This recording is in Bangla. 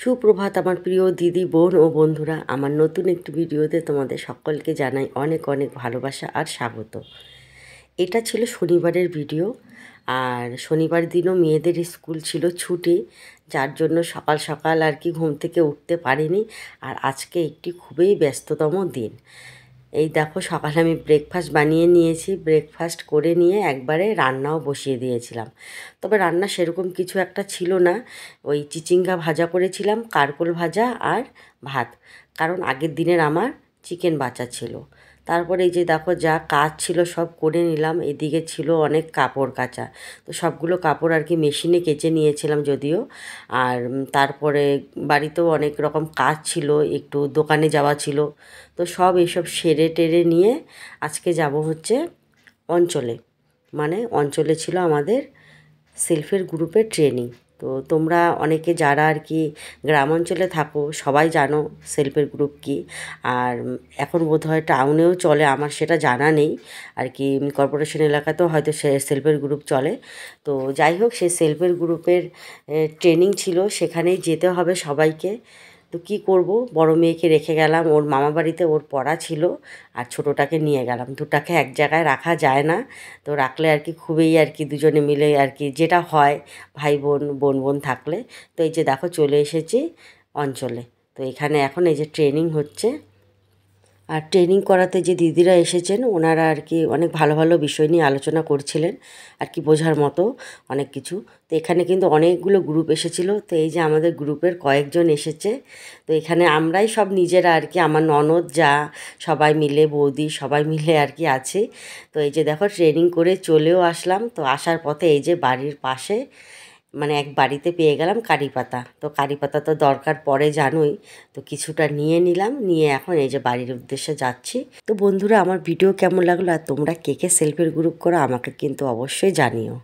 সুপ্রভাত আমার প্রিয় দিদি বোন ও বন্ধুরা, আমার নতুন একটি ভিডিওতে তোমাদের সকলকে জানাই অনেক অনেক ভালোবাসা আর স্বাগত। এটা ছিল শনিবারের ভিডিও, আর শনিবার দিনও মেয়েদের স্কুল ছিল ছুটি, যার জন্য সকাল সকাল আর কি ঘুম থেকে উঠতে পারিনি। আর আজকে একটি খুবই ব্যস্ততম দিন। এই দেখো, সকালে আমি ব্রেকফাস্ট বানিয়ে নিয়েছি, ব্রেকফাস্ট করে নিয়ে একবারে রান্নাও বসিয়ে দিয়েছিলাম। তবে রান্না সেরকম কিছু একটা ছিল না, ওই চিচিঙ্গা ভাজা করেছিলাম, কারকোল ভাজা আর ভাত, কারণ আগের দিনের আমার চিকেন বাঁচা ছিল। তারপরে এই যে দেখো, যা কাজ ছিল সব করে নিলাম। এদিকে ছিল অনেক কাপড় কাচা, তো সবগুলো কাপড় আর কি মেশিনে কেচে নিয়েছিলাম যদিও। আর তারপরে বাড়িতেও অনেক রকম কাজ ছিল, একটু দোকানে যাওয়া ছিল, তো সব এইসব সেরে টেরে নিয়ে আজকে যাব হচ্ছে অঞ্চলে। মানে অঞ্চলে ছিল আমাদের সেলফের গ্রুপের ট্রেনিং। তো তোমরা অনেকে যারা আর কি গ্রাম অঞ্চলে থাকো সবাই জানো সেলফের গ্রুপ কী। আর এখন বোধহয় টাউনেও চলে, আমার সেটা জানা নেই আর কি। কর্পোরেশন এলাকাতেও হয়তো সে সেলফের গ্রুপ চলে। তো যাই হোক, সে সেলফের গ্রুপের ট্রেনিং ছিল, সেখানেই যেতে হবে সবাইকে। তো কী করব, বড় মেয়েকে রেখে গেলাম ওর মামা বাড়িতে, ওর পড়া ছিল, আর ছোটোটাকে নিয়ে গেলাম। দুটাকে এক জায়গায় রাখা যায় না, তো রাখলে আর কি খুবই আর কি দুজনে মিলে আর কি যেটা হয়, ভাই বোন বোন বোন থাকলে। তো এই যে দেখো, চলে এসেছি অঞ্চলে। তো এখানে এখন এই যে ট্রেনিং হচ্ছে, আর ট্রেনিং করাতে যে দিদিরা এসেছেন ওনারা আর কি অনেক ভালো ভালো বিষয় নিয়ে আলোচনা করছিলেন আর কি, বোঝার মতো অনেক কিছু। তো এখানে কিন্তু অনেকগুলো গ্রুপ এসেছিল, তো এই যে আমাদের গ্রুপের কয়েকজন এসেছে। তো এখানে আমরাই সব নিজেরা আর কি, আমার ননদ যা সবাই মিলে, বৌদি সবাই মিলে আর কি আছি। তো এই যে দেখো, ট্রেনিং করে চলেও আসলাম। তো আসার পথে এই যে বাড়ির পাশে মানে এক বাড়িতে পেয়ে গেলাম কারি পাতা। তো কারি পাতা তো দরকার পড়ে জানোই, তো কিছুটা নিয়ে নিলাম, নিয়ে এখন এই যে বাড়ির উদ্দেশ্যে যাচ্ছি। তো বন্ধুরা, আমার ভিডিও কেমন লাগলো আর তোমরা কে কে সেলফের গ্রুপ করো আমাকে কিন্তু অবশ্যই জানিও।